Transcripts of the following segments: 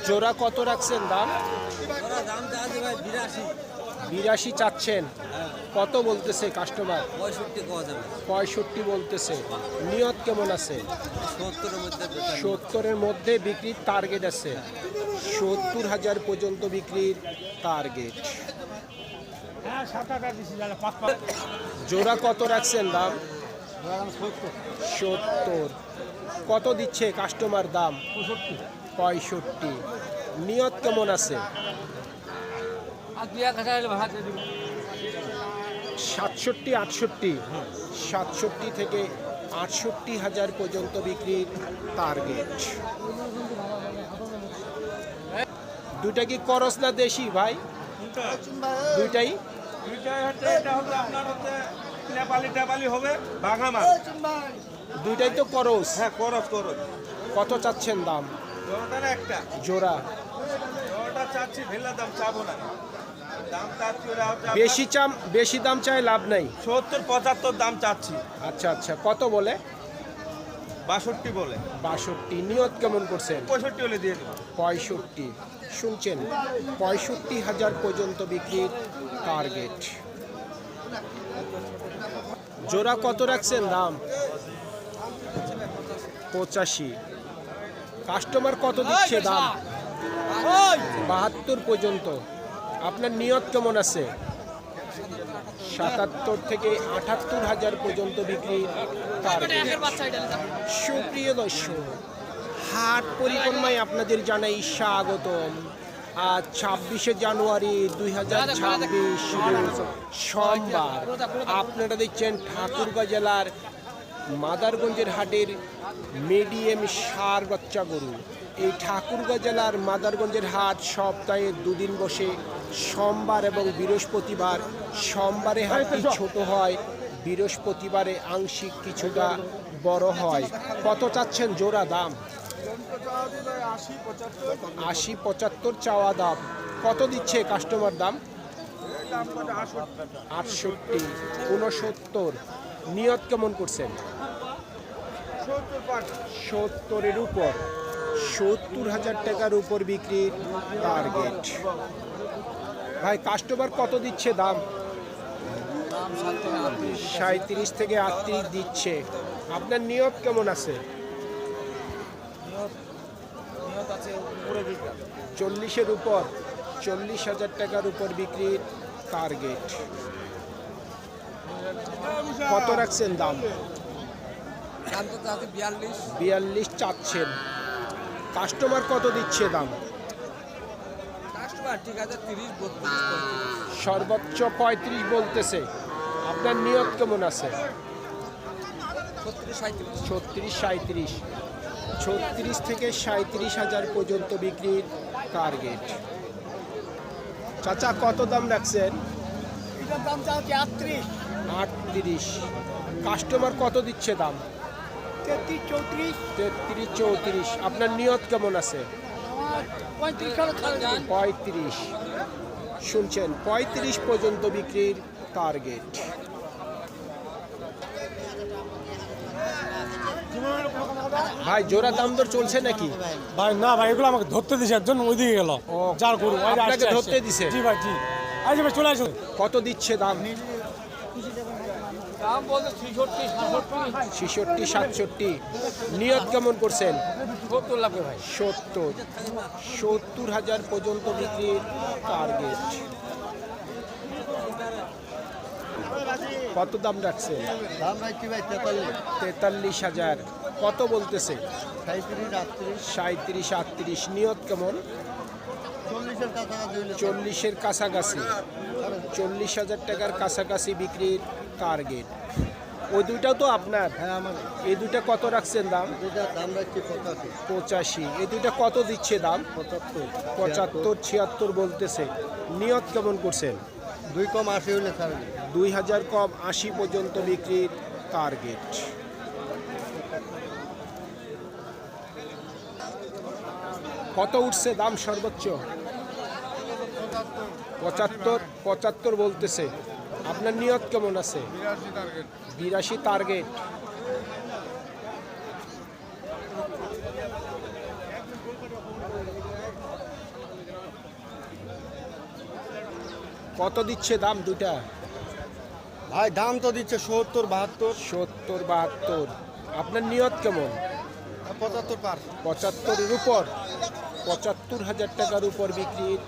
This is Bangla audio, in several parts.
জোড়া কত রাখছেন দাম? দাম চাচ্ছি ভাই 82। 82 চাচ্ছেন। কত বলতেছে কাস্টমার? 65 পাওয়া যাবে। 65 বলতেছে। নিয়ত কেমন আছে? 70-এর মধ্যে 70-এর মধ্যে বিক্রির টার্গেট আছে। 70,000 পর্যন্ত বিক্রির টার্গেট। জোড়া কত রাখছেন দাম? 70। কত দিচ্ছে কাস্টমার দাম? 65। নিয়ত কেমন আছে? 67-68। 67 থেকে 68,000 পর্যন্ত বিক্রির টার্গেট। দুইটা কি করস না দেশি ভাই? দুইটাই নেপালি হবে বাঘা মাছ। দুইটাই তো করস। হ্যাঁ করস। কত চাচ্ছেন দাম? জোড়াটা না একটা জোড়া জোড়াটা চাচ্ছি, ভেলা দাম চাবো না। দাম চাচ্ছি ওরা হচ্ছে বেশি দাম চাই লাভ নাই। 70-75 দাম চাচ্ছি। আচ্ছা আচ্ছা, কত বলে? 62 বলে। 62। নিয়ত কেমন করছেন? 65 হলে দিয়ে দেবো। 65। শুনছেন, 65,000 পর্যন্ত বিক্রির টার্গেট। জোড়া কত রাখছেন দাম? 85। কাস্টমার কত দিচ্ছে দাম? 72 পর্যন্ত। আপনার নিয়ত কেমন আছে? 77 থেকে 78,000 পর্যন্ত বিক্রির টার্গেট। সুপ্রিয় দর্শক, হাট পরিক্রমায় আপনাদের জানাই স্বাগতম। আজ 26শে জানুয়ারি 2026 সোমবার। আপনারা দেখছেন ঠাকুরগাঁ জেলার মাদারগঞ্জের হাটের মিডিয়াম ষাঁড় বাচ্চা গরু। এই ঠাকুরগাঁ জেলার মাদারগঞ্জের হাট সপ্তাহে দুদিন বসে, সোমবার এবং বৃহস্পতিবার। সোমবারে হাটটি ছোট হয়, বৃহস্পতিবারে আংশিক কিছুটা বড় হয়। কত চাচ্ছেন জোড়া দাম? 80-75 চাওয়া দাম। কত দিচ্ছে কাস্টমার দাম? 68-69। নিয়ত কেমন করছেন? 70-এর উপর। 70,000 টাকার উপর বিক্রির টার্গেট। ভাই কাস্টমার কত দিচ্ছে দাম? 37 থেকে 38 দিচ্ছে। আপনার নিয়ত কেমন আছে? 40-এর উপর। 40,000 টাকার উপর বিক্রির টার্গেট। কত রাখছেন দাম? 42 চাচ্ছেন। কাস্টমার কত দিচ্ছে দাম? সর্বোচ্চ 35 বলতেছে। আপনার নিয়ত কেমন আছে? 36-37। 36 থেকে 37,000 পর্যন্ত বিক্রির টার্গেট। চাচা কত দাম রাখছেন? 38। কাস্টমার কত দিচ্ছে দাম? 33-34। আপনার নিয়ত কেমন আছে? 35। শুনছেন, 35 পর্যন্ত বিক্রির টার্গেট। ভাই জোড়া দাম দর চলছে নাকি? ভাই না ভাই, এগুলো আমাকে ধরতে দিছে, একজন ওইদিকে গেল। যার গরু আপনাকে ধরতে দিছে? জি ভাই, জি। আজ ভাই চলে আসুন। কত দিচ্ছে দাম? 66-67। নিয়ত কেমন করছেন? 70,000 পর্যন্ত বিক্রির টার্গেট। কত দাম রাখছে? 43,000। কত বলতেছে? 37-38। নিয়ত কেমন? 40-এর কাছাকাছি। 40,000 টাকার কাছাকাছি বিক্রির টার্গেট। ওই দুইটাও তো আপনার? হ্যাঁ আমার। এই দুইটা কত রাখছেন দাম? দাম রাখছি 85। এই দুইটা কত দিচ্ছে দাম? 75-76 বলতেছে। নিয়ত কেমন করছেন? 2 কম 80 হলে ছাড়বে। 2,000 কম 80 পর্যন্ত বিক্রির টার্গেট। কত উঠছে দাম সর্বোচ্চ? 75 বলতেছে। আপনার নিয়ত কেমন আছে? 82 টার্গেট। কত দিচ্ছে দাম দুইটা? ভাই দাম তো দিচ্ছে 70 70 72। আপনার নিয়ত কেমন? 72 পার। 75-এর উপর, 75,000 টাকার উপর বিক্রির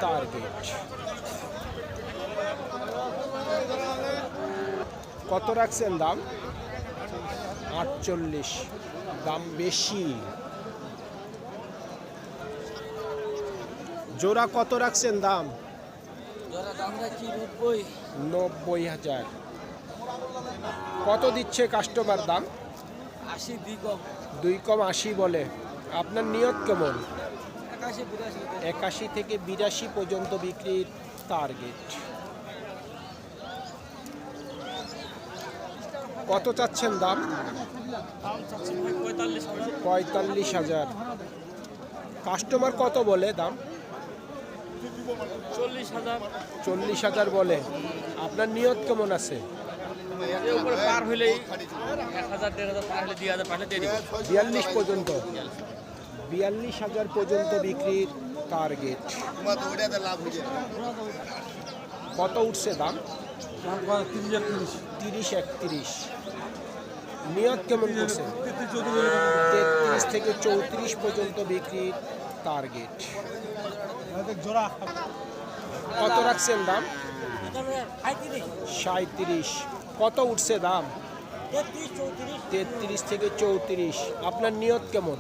টার্গেট। কত রাখছেন দাম? 48। দাম বেশি। জোড়া কত রাখছেন দাম? 90,000। কত দিচ্ছে কাস্টমার দাম? 2 কম 80 বলে। আপনার নিয়ত কেমন? 81 থেকে 82 পর্যন্ত বিক্রির টার্গেট। কত চাচ্ছেন দাম? 45,000। কাস্টমার কত বলে দাম? 40,000 বলে। আপনার নিয়ত কেমন আছে? 42 পর্যন্ত। 42,000 পর্যন্ত বিক্রির টার্গেট। কত উঠছে দাম? 30-31। নিয়ত কেমন করছে? 33 থেকে 34 পর্যন্ত বিক্রির টার্গেট। কত রাখছেন দাম? 37। কত উঠছে দাম? 33 থেকে 34। আপনার নিয়ত কেমন?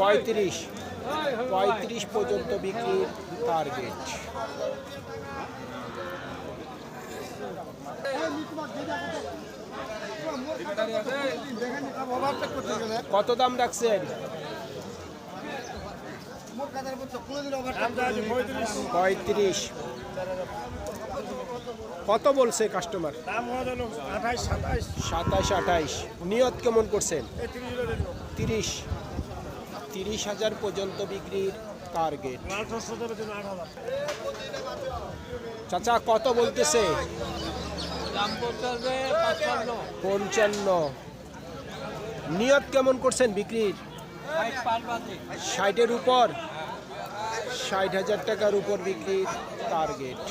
35 পর্যন্ত বিক্রির টার্গেট। কত দাম রাখছেন? 35। কত বলছে কাস্টমার? 27-28। নিয়ত কেমন করছেন? 30,000 পর্যন্ত বিক্রির টার্গেট। চাচা কত বলতেছে? 55। নিয়ত কেমন করছেন বিক্রির? 60-এর উপর, 60,000 টাকার উপর বিক্রির টার্গেট।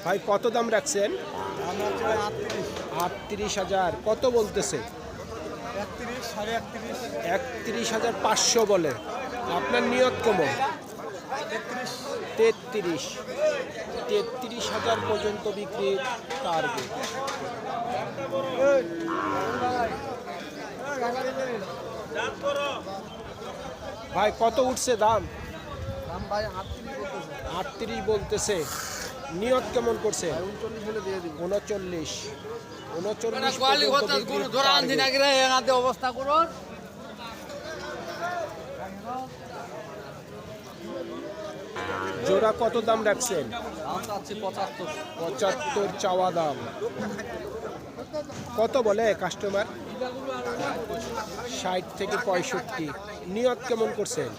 ভাই কত দাম রাখছেন? 38,000। কত বলতেছে? 31,500 বলে। আপনার নিয়ত কেমন? 33,000 পর্যন্ত বিক্রির টার্গেট। ভাই কত উঠছে দাম? 38 বলতেছে। নিয়ত কেমন করছে? 39 পর্যন্ত বিক্রির টার্গেট। অবস্থা করুন। জোড়া কত দাম রাখছেন? 75। চাওয়া দাম। কত বলে কাস্টমার? 60 থেকে 65। নিয়ত কেমন করছেন?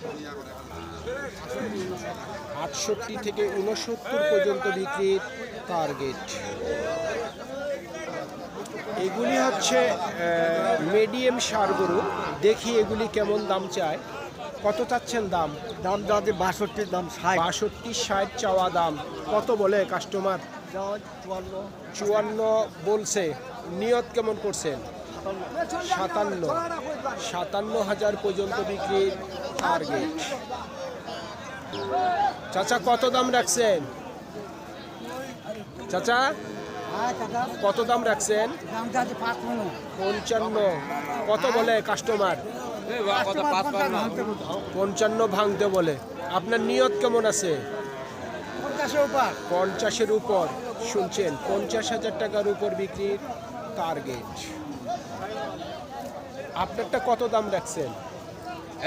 68 থেকে 69 পর্যন্ত বিক্রির টার্গেট। এগুলি হচ্ছে মিডিয়াম ষাঁড় গরু। দেখি এগুলি কেমন দাম চায়। কত চাচ্ছেন দাম? দাম দাদি 62, দাম 60। 62-60 চাওয়া দাম। কত বলে কাস্টমার? 54 বলছে। নিয়ত কেমন করছেন? 57,000 পর্যন্ত বিক্রির টার্গেট। চাচা কত দাম রাখছেন? চাচা কত দাম রাখছেন? 55। কত বলে কাস্টমার? 55 ভাঙতে বলে। আপনার নিয়ত কেমন আছে? 50-এর উপর। শুনছেন, 50,000 টাকার উপর বিক্রির টার্গেট। আপনারটা কত দাম রাখছেন?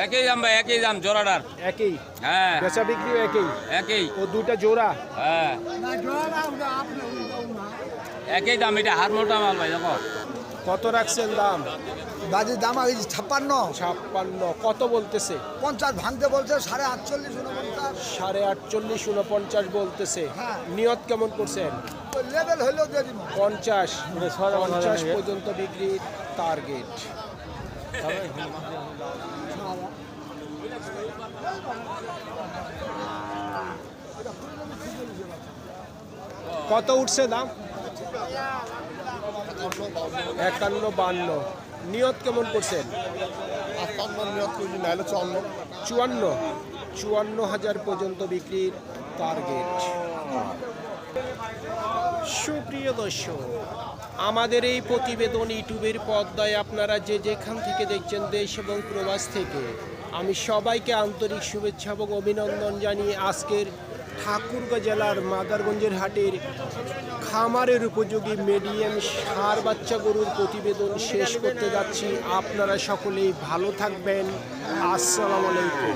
একই দাম ভাই, একই দাম জোড়াটার। একই? হ্যাঁ বেচা বিক্রিও একই? একই। ও দুটা জোড়া? হ্যাঁ একই দাম। এটা হার মোটা মাল ভাই, দেখো। কত রাখছেন দাম? দাদির দাম আছে 56। 56। কত বলতেছে? 50 ভাঙতে বলছে, 48, 49। 48, 49 বলতেছে। হ্যাঁ। নিয়ত কেমন করছেন? লেভেল হইলেও দিয়ে দিব। 50 পর্যন্ত বিক্রির টার্গেট। কত উঠছে দাম? 51-52। নিয়ত কেমন করছেন? 54,000 পর্যন্ত বিক্রির টার্গেট। সুপ্রিয় দর্শক, আমাদের এই প্রতিবেদন ইউটিউবের পর্দায় আপনারা যে যেখান থেকে দেখছেন দেশ এবং প্রবাস থেকে, আমি সবাইকে আন্তরিক শুভেচ্ছা এবং অভিনন্দন জানিয়ে আজকের ঠাকুরগাঁ জেলার মাদারগঞ্জের হাটের খামারের উপযোগী মিডিয়াম ষাঁড় বাচ্চা গরুর প্রতিবেদন শেষ করতে যাচ্ছি। আপনারা সকলেই ভালো থাকবেন। আসসালামু আলাইকুম।